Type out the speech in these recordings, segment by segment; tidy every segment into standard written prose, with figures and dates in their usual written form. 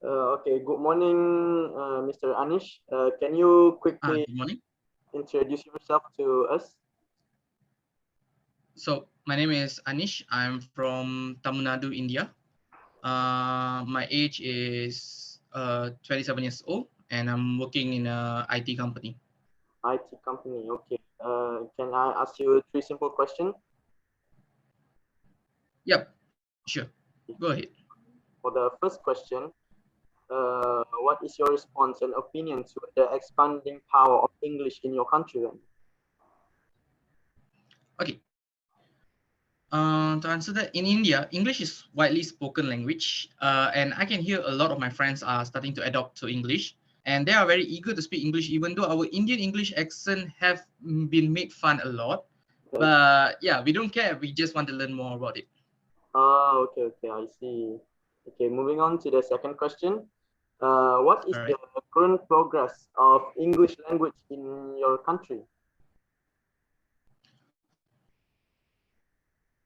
Okay, good morning, Mr. Anish. Can you quickly Good morning. introduce yourself to us? So my name is Anish. I'm from Tamil Nadu, India. My age is 27 years old, and I'm working in a IT company. IT company. Okay. Can I ask you three simple questions? Yep, sure. Go ahead. For the first question, what is your response and opinion to the expanding power of English in your country then? Okay. To answer that, in India, English is widely spoken language, and I can hear a lot of my friends are starting to adopt to English, and they are very eager to speak English, even though our Indian English accent have been made fun a lot. Okay. But yeah, we don't care. We just want to learn more about it. Okay, okay, I see. Okay, moving on to the second question. What is All the right. current progress of English language in your country?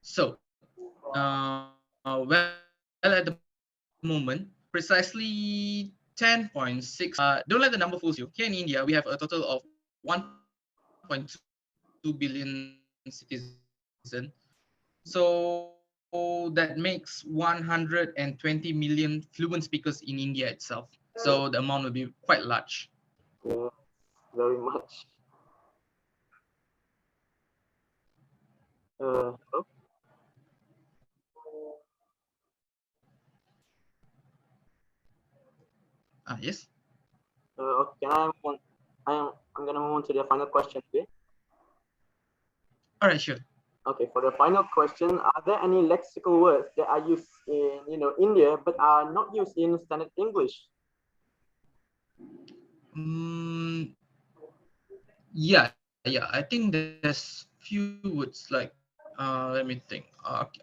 So, well, at the moment, precisely 10.6. Don't let the number fools you. Here in India, we have a total of 1.2 billion citizens. So that makes 120 million fluent speakers in India itself. So the amount will be quite large. Yeah, very much. Hello? Yes. Okay, can I move on? I'm gonna move on to the final question. Okay. All right, sure. Okay. For the final question, are there any lexical words that are used in India but are not used in standard English? Mm, yeah. I think there's few words like let me think.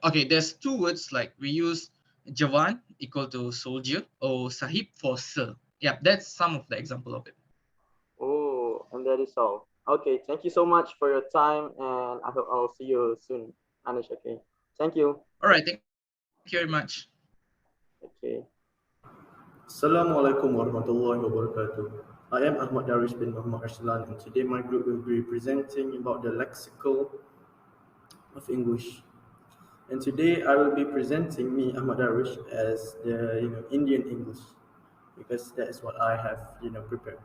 Okay, there's two words like we use Jawan equal to soldier or Sahib for sir. Yeah, that's some of the example of it. Oh, and that is all. Okay. Thank you so much for your time, and I hope I'll see you soon, Anish. Okay. Thank you. All right, thank you very much. Okay. Assalamualaikum warahmatullahi wabarakatuh. I am Ahmad Darwish bin Muhammad Arslan, and today my group will be presenting about the lexical of English. And today I will be presenting me Ahmad Darwish as the Indian English, because that is what I have prepared.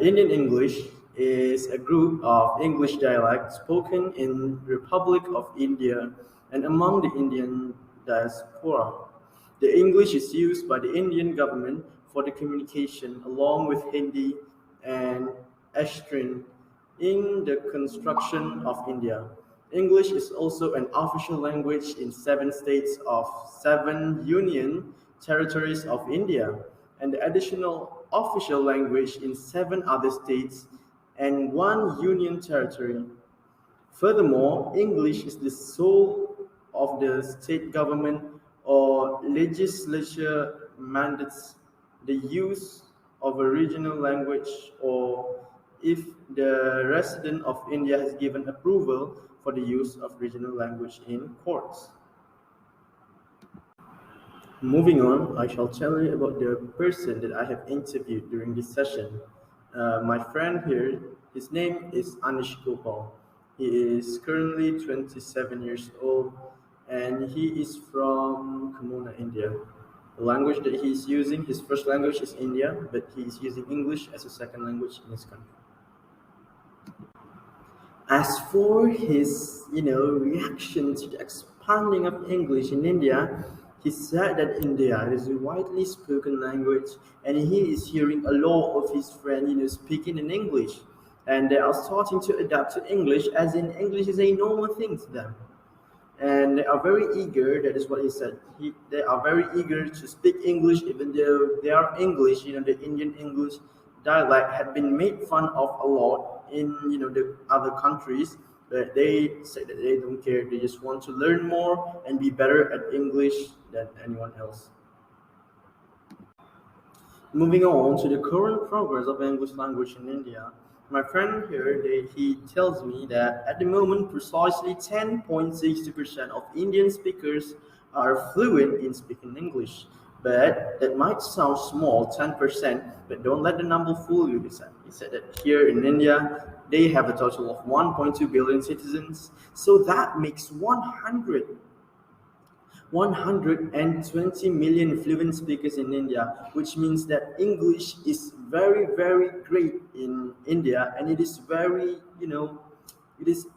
Indian English is a group of English dialects spoken in Republic of India and among the Indian diaspora. The English is used by the Indian government for the communication along with Hindi and Ashtrin in the construction of India. English is also an official language in 7 states of 7 union territories of India, and the additional official language in 7 other states and 1 union territory. Furthermore, English is the sole of the state government or legislature mandates the use of a regional language, or if the resident of India has given approval for the use of regional language in courts. Moving on, I shall tell you about the person that I have interviewed during this session. My friend here, his name is Anish Gopal. He is currently 27 years old, and he is from Khemona, India. The language that he is using, his first language is India, but he is using English as a second language in his country. As for his, reaction to the expanding of English in India, he said that India is a widely spoken language, and he is hearing a lot of his friends, speaking in English, and they are starting to adapt to English, as in English is a normal thing to them, and they are very eager. That is what he said. They are very eager to speak English, even though their English, the Indian English dialect, had been made fun of a lot in the other countries. But they say that they don't care. They just want to learn more and be better at English than anyone else. Moving on to the current progress of English language in India, my friend here, he tells me that at the moment, precisely 10.60% of Indian speakers are fluent in speaking English. But that might sound small, 10%, but don't let the number fool you. He said that here in India, they have a total of 1.2 billion citizens. So that makes 120 million fluent speakers in India, which means that English is very, very great in India, and it is very, it is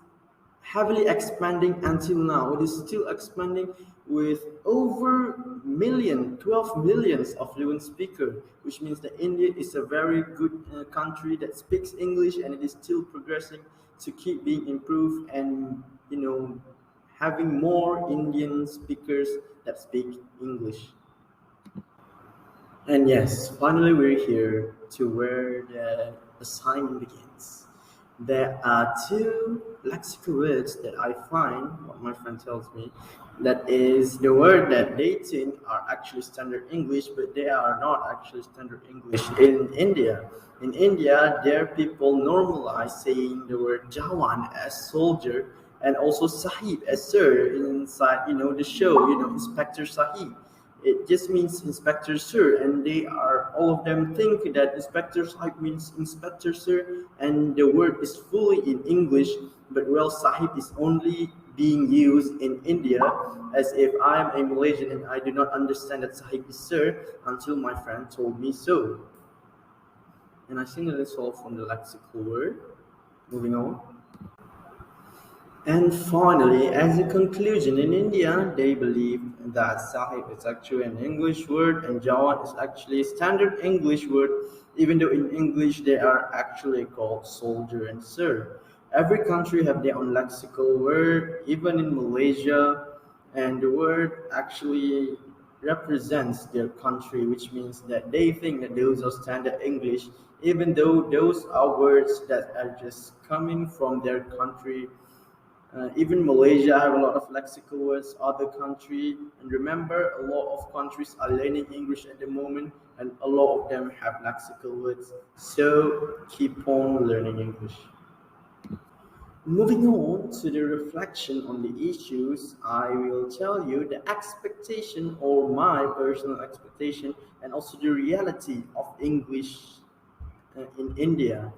heavily expanding until now. It is still expanding with over million, 12 millions of fluent speakers, which means that India is a very good country that speaks English, and it is still progressing to keep being improved and having more Indian speakers that speak English. And yes, finally we're here to where the assignment begins. There are two lexical words that I find, what my friend tells me, that is the word that they think are actually standard English, but they are not actually standard English in India. In India, their people normalize saying the word Jawan as soldier and also Sahib as sir inside, the show, Inspector Sahib. It just means Inspector Sir, and they are all of them think that Inspector Sahib means Inspector Sir, and the word is fully in English, but well, Sahib is only being used in India as if I am a Malaysian and I do not understand that Sahib is Sir until my friend told me so. And I think that is all from the lexical word. Moving on. And finally, as a conclusion, in India, they believe that Sahib is actually an English word and Jawan is actually a standard English word, even though in English they are actually called soldier and sir. Every country have their own lexical word, even in Malaysia, and the word actually represents their country, which means that they think that those are standard English, even though those are words that are just coming from their country. Even Malaysia have a lot of lexical words, other country, and remember, a lot of countries are learning English at the moment, and a lot of them have lexical words. So keep on learning English. Moving on to the reflection on the issues, I will tell you the expectation or my personal expectation and also the reality of English in India.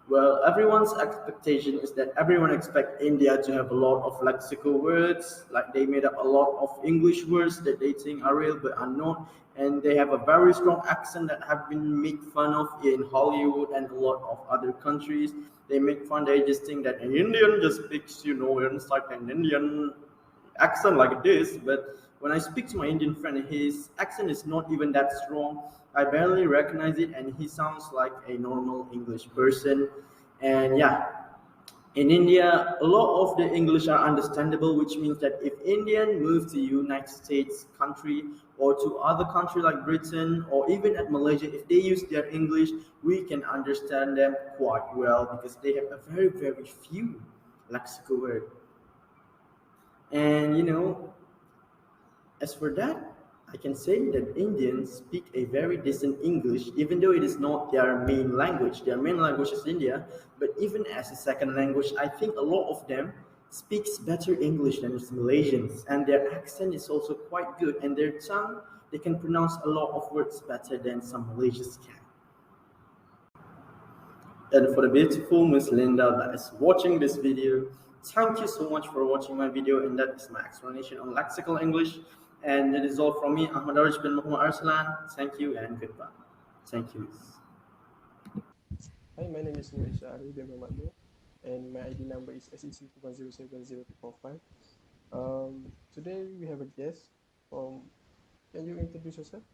Well, everyone's expectation is that everyone expect India to have a lot of lexical words, like they made up a lot of English words that they think are real but are not, and they have a very strong accent that have been made fun of in Hollywood and a lot of other countries. They make fun. They just think that an Indian just speaks, it's like an Indian accent like this, but when I speak to my Indian friend, his accent is not even that strong. I barely recognize it, and he sounds like a normal English person. And yeah, in India, a lot of the English are understandable, which means that if Indian move to United States country or to other country like Britain or even at Malaysia, if they use their English, we can understand them quite well because they have a very, very few lexical words. And as for that, I can say that Indians speak a very decent English, even though it is not their main language. Their main language is India, but even as a second language, I think a lot of them speaks better English than Malaysians, and their accent is also quite good, and their tongue, they can pronounce a lot of words better than some Malaysians can. And for the beautiful Miss Linda that is watching this video, thank you so much for watching my video, and that is my explanation on lexical English. And that is all from me, Ahmad Darwish bin Muhammad Arslan. Thank you and goodbye. Thank you. Hi, my name is irsyad bin Muhammad, and my ID number is SEC21070245. Today we have a guest from. Can you introduce yourself?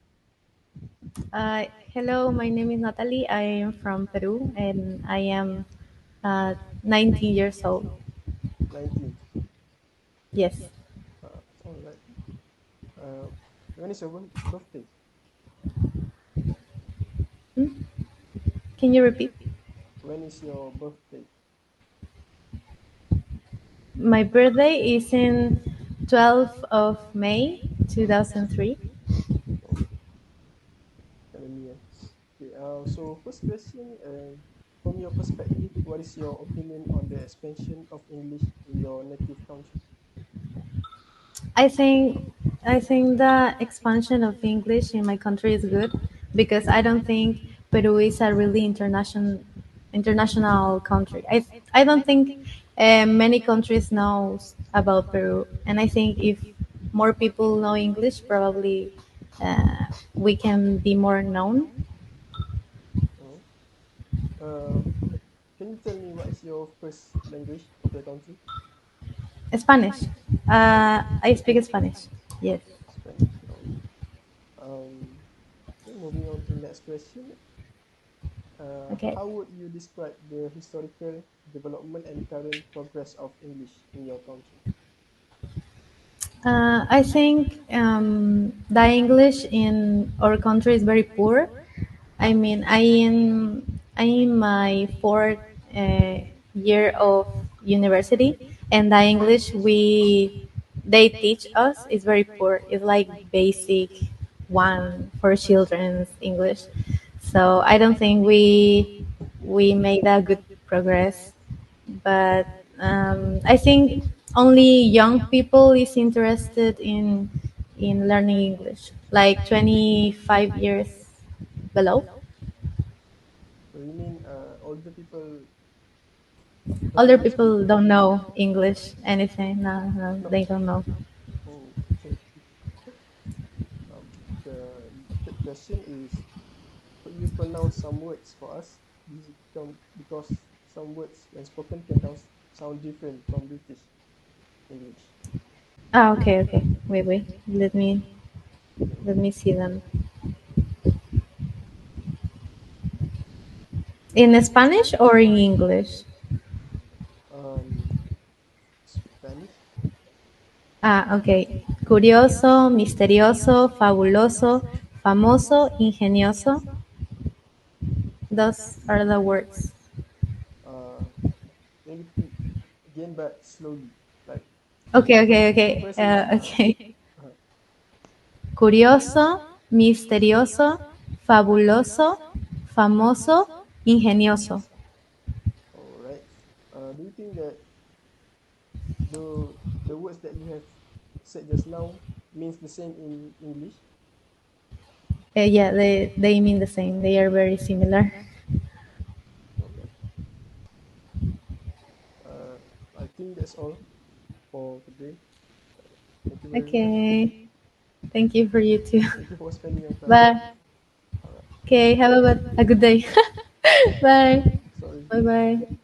Hello, my name is Natalie. I am from Peru and I am 19 years old. 19. Yes. All right. When is your birthday? Can you repeat? When is your birthday? My birthday is in 12th of May 2003. Okay. So first question, from your perspective, what is your opinion on the expansion of English in your native country? I think I think the expansion of English in my country is good because I don't think Peru is a really international country. I don't think many countries knows about Peru, and I think if more people know English, probably we can be more known. Oh. Uh, can you tell me what is your first language of your country? Spanish. Spanish. I speak Spanish. Yes. Spanish. Oh. Okay, moving on to next question. Okay. How would you describe the historical development and current progress of English in your country? I think the English in our country is very poor. I mean, I am my fourth year of university, and the English they teach us is very poor. It's like basic one for children's English. So I don't think we made a good progress, but I think only young people is interested in learning English, like 25 years below. So you mean older people Older doesn't speak? people don't know English anything. No, no, No. they don't know. Oh, okay. Um, the third question is, could you pronounce some words for us? This is because some words, when spoken, can sound different from British English. Ah, okay, okay. Wait. Let me see them in Spanish or in English. Um, Spanish. Ah, okay. Curioso, misterioso, fabuloso, famoso, ingenioso. Those are the words. Uh, can you repeat again, but slowly? Like Okay. first is Okay. uh, Curioso, misterioso, fabuloso, famoso, ingenioso. all right. Do you think that the the words that you have said just now means the same in English? Yeah, they mean the same. They are very similar. All right. Uh, I think that's all for today. Thank you very much. Okay. Thank you for you too. Thank you for spending your time. Bye. All right. Okay. Have a good day. Bye. Sorry. Bye bye.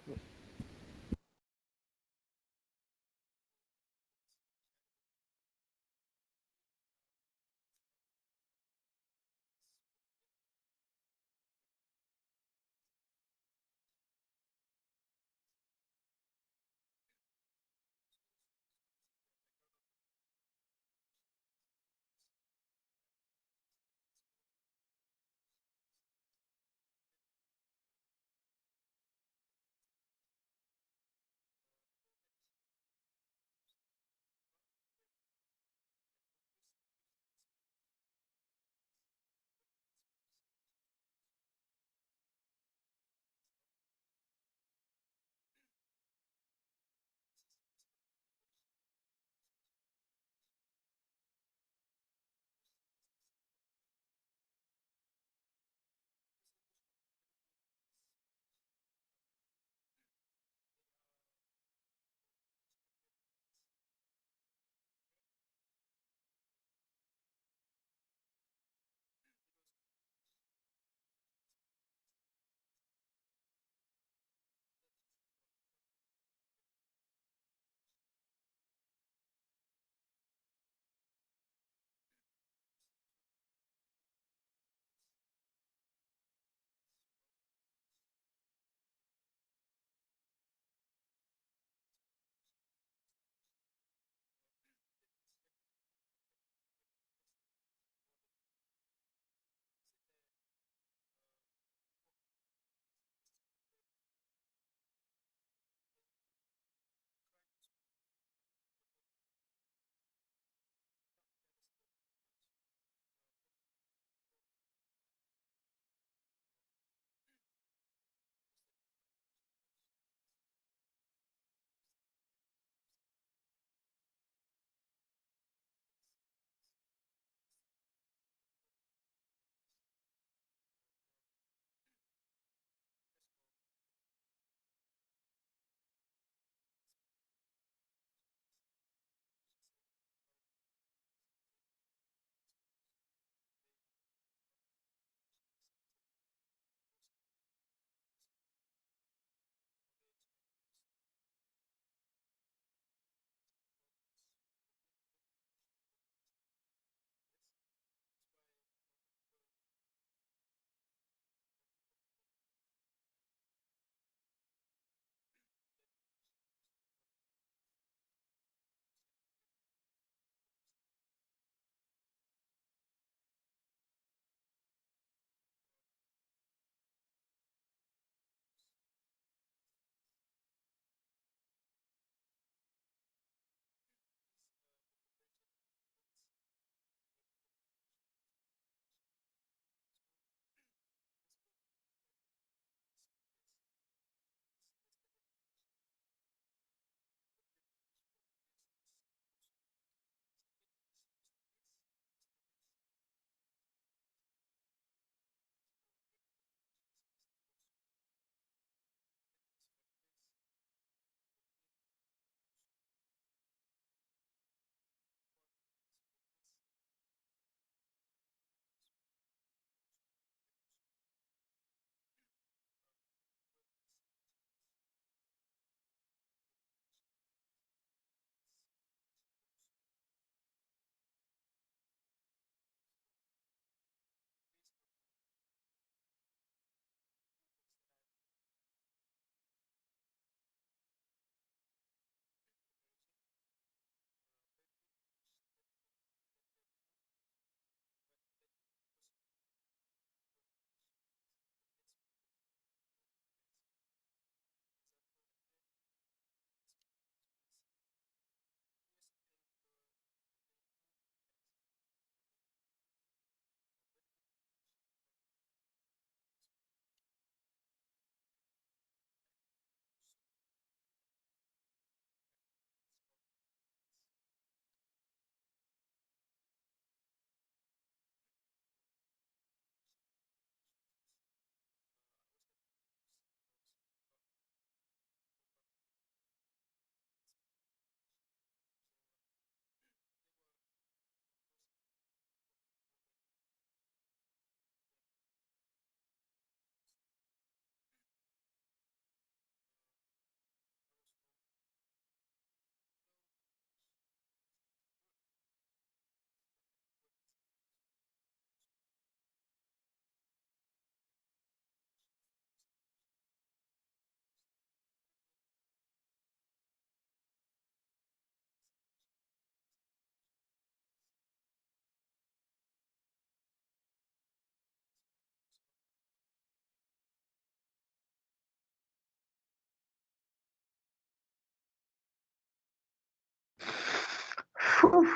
Whew.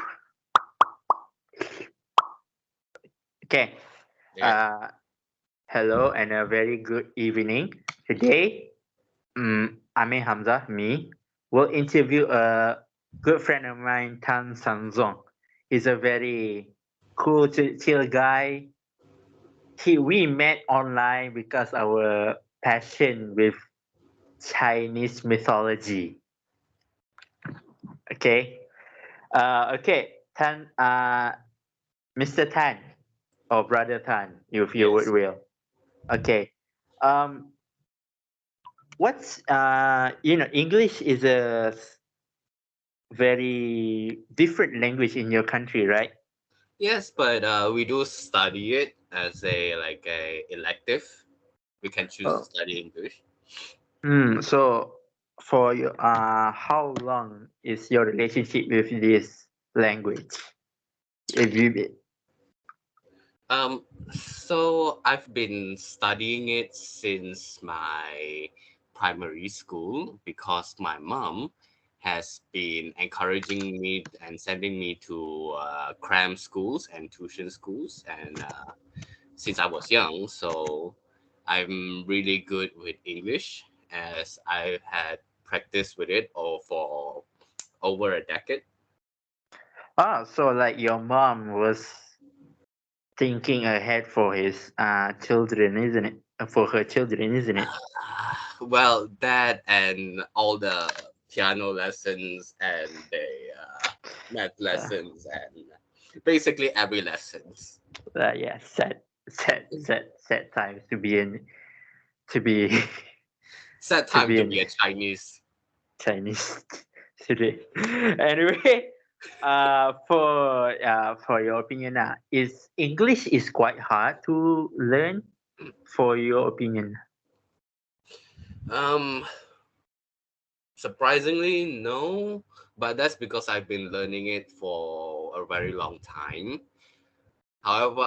Okay. Yeah. Hello and a very good evening. Today, Amir Hamza, me, will interview a good friend of mine, Tan Sanzong. He's a very cool, chill guy. We met online because our passion with Chinese mythology. Okay. Okay. Tan, Mr. Tan, or Brother Tan, if you would Yes. will. Okay. Um, what's English is a very different language in your country, right? Yes, but we do study it as a elective. We can choose to Oh. study English. So for you, how long is your relationship with this language? If you So I've been studying it since my primary school because my mom has been encouraging me and sending me to cram schools and tuition schools, and since I was young, so I'm really good with English as I had practiced with it for over a decade. so like your mom was thinking ahead for his children, isn't it? For her children, isn't it? Well, that and all the piano lessons and the math Uh, lessons and basically every lessons. yeah, sad times to be in to be Sad to time be to in be a Chinese. Chinese today. Anyway, for your opinion, is English is quite hard to learn. For your opinion, Um, Surprisingly, no, but that's because I've been learning it for a very long time. However,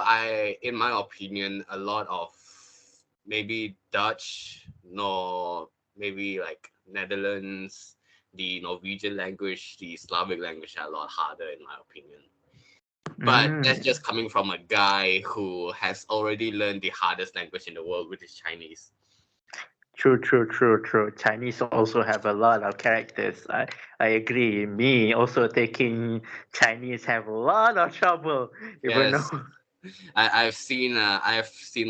in my opinion, a lot of maybe Dutch, nor maybe like Netherlands, the Norwegian language, the Slavic language are a lot harder in my opinion. But that's mm, just coming from a guy who has already learned the hardest language in the world, which is Chinese. true. Chinese also have a lot of characters. I agree. Me also taking Chinese have a lot of trouble, even Yes, though. I've seen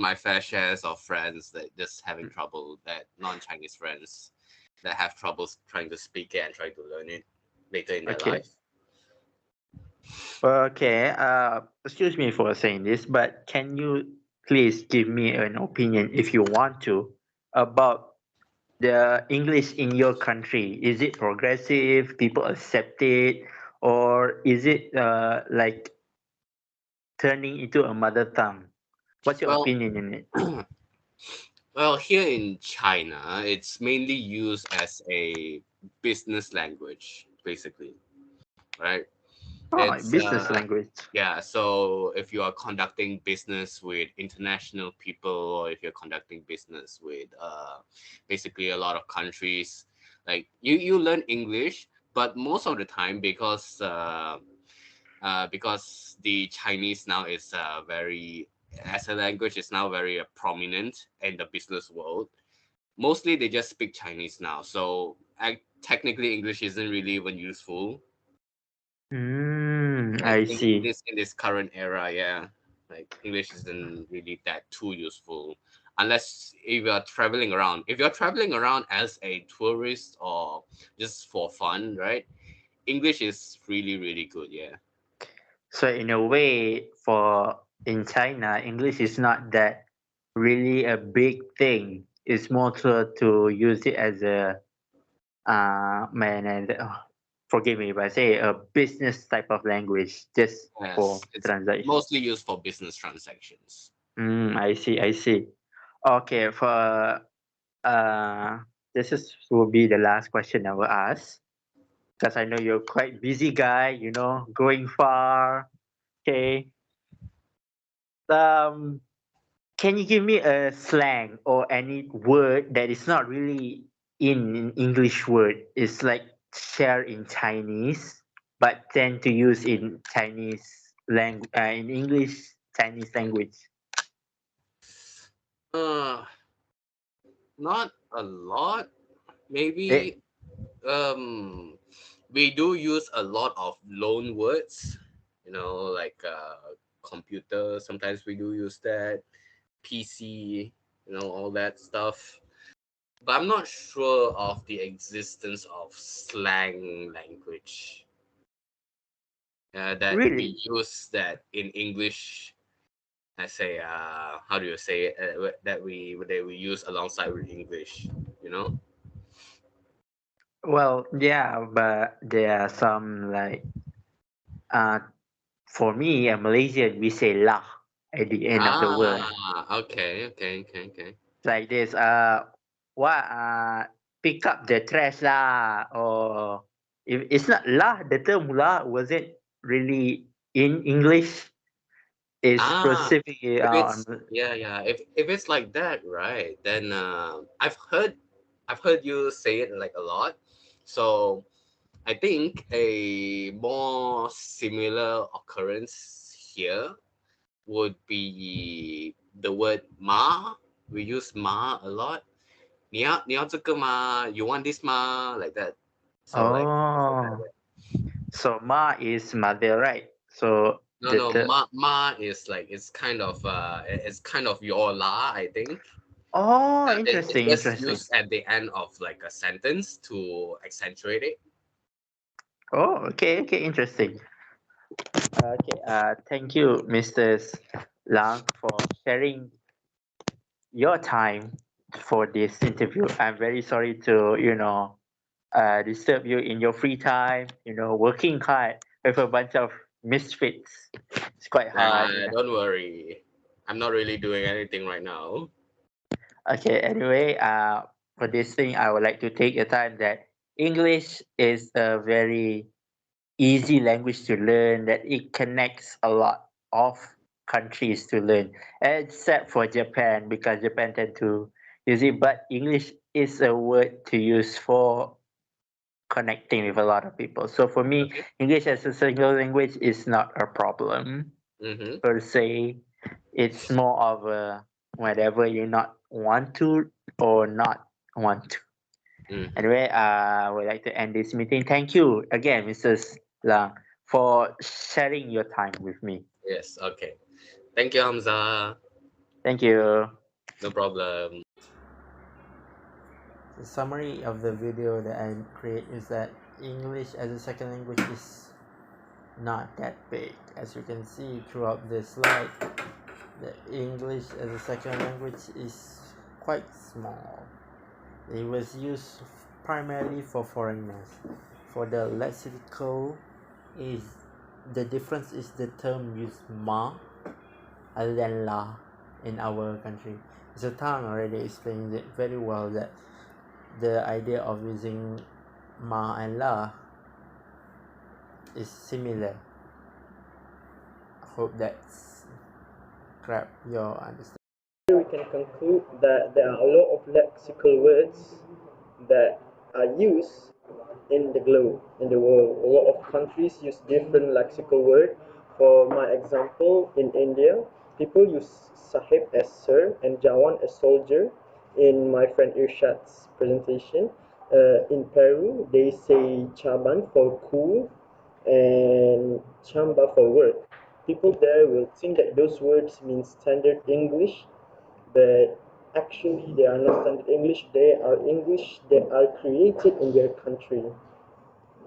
my fair shares of friends that just having trouble, that non-Chinese friends that have troubles trying to speak it and trying to learn it later in their Okay. life. Okay, excuse me for saying this, but can you please give me an opinion, if you want to, about the English in your country? Is it progressive? People accept it, or is it like turning into a mother tongue? What's your Well, opinion in it? well, here in China, it's mainly used as a business language, basically, right? Oh, It's business language. Yeah, so if you are conducting business with international people, or if you're conducting business with basically a lot of countries, like you learn English, but most of the time because the Chinese now is very, as a language, is now very prominent in the business world. Mostly they just speak Chinese now, so technically English isn't really even useful. Like I see. in this current era, yeah, like English isn't really that too useful unless if you're traveling around. If you're traveling around as a tourist or just for fun, right? English is really really good, yeah. So in a way, for in China, English is not that really a big thing. It's more to use it as a man and forgive me if I say a business type of language just for Yes, it's transaction. mostly used for business transactions. I see. Okay, for uh, will be the last question I will ask because I know you're quite busy guy. Going far. Okay. Um, can you give me a slang or any word that is not really in English word? It's like share in Chinese. but tend to use in in English Chinese language? Uh, Not a lot. Eh, Maybe we do use a lot of loan words, like computer. Sometimes we do use that, PC, all that stuff. But I'm not sure of the existence of slang language that we really? use that in English. I say, how do you say it? That we use alongside with English. You know? Well, yeah, but there are some like uh for me, a Malaysian, we say lah at the end of the word. Okay, okay, okay, okay. Like this, what, pick up the trash lah, or if it's not lah, the term lah wasn't really in English. It's Ah, specifically if on. it's yeah, yeah. If it's like that, right? Then I've heard you say it like a lot. So I think a more similar occurrence here would be the word ma. We use ma a lot. 你要这个吗? You want this ma? Like that. So like that Oh, way. so ma is mother, right? So No, no, ma is like it's kind of your la, I think. oh, It's interesting, just interesting. used at the end of like a sentence to accentuate it. Oh, okay, okay, interesting. Okay, thank you, Mr. Lang, for sharing your time for this interview. I'm very sorry to, disturb you in your free time, working hard with a bunch of misfits. It's quite hard, Nah, don't worry. I'm not really doing anything right now. Okay, anyway, for this thing, I would like to take the time that English is a very easy language to learn, that it connects a lot of countries to learn, except for Japan, because Japan tend to use it. But English is a word to use for connecting with a lot of people. So for me, Okay. English as a single language is not a problem Mm-hmm. per se. It's more of a whatever you not want to or not want to. Mm-hmm. Anyway, I would like to end this meeting. Thank you again, Mrs. Lang, for sharing your time with me. Yes. Okay. Thank you, Hamza. Thank you. No problem. The summary of the video that I create is that English as a second language is not that big. As you can see throughout this slide, the English as a second language is quite small. It was used primarily for foreigners. For the lexical, is the difference is the term used ma other than la in our country. So Tang already explained it very well that the idea of using ma and la is similar. I hope that's grab your understanding. We can conclude that there are a lot of lexical words that are used in the globe, in the world. A lot of countries use different lexical words. For my example, in India, people use sahib as sir and jawan as soldier. In my friend Irshad's presentation, in Peru, they say chaban for cool and chamba for work. People there will think that those words mean standard English, but actually they are not standard English. They are English that are created in their country.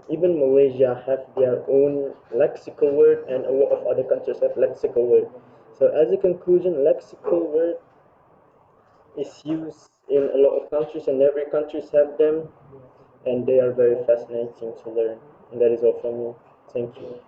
Even Malaysia have their own lexical word, and a lot of other countries have lexical word. So as a conclusion, lexical word is used in a lot of countries, and every countries have them, and they are very fascinating to learn. And that is all from me. Thank you.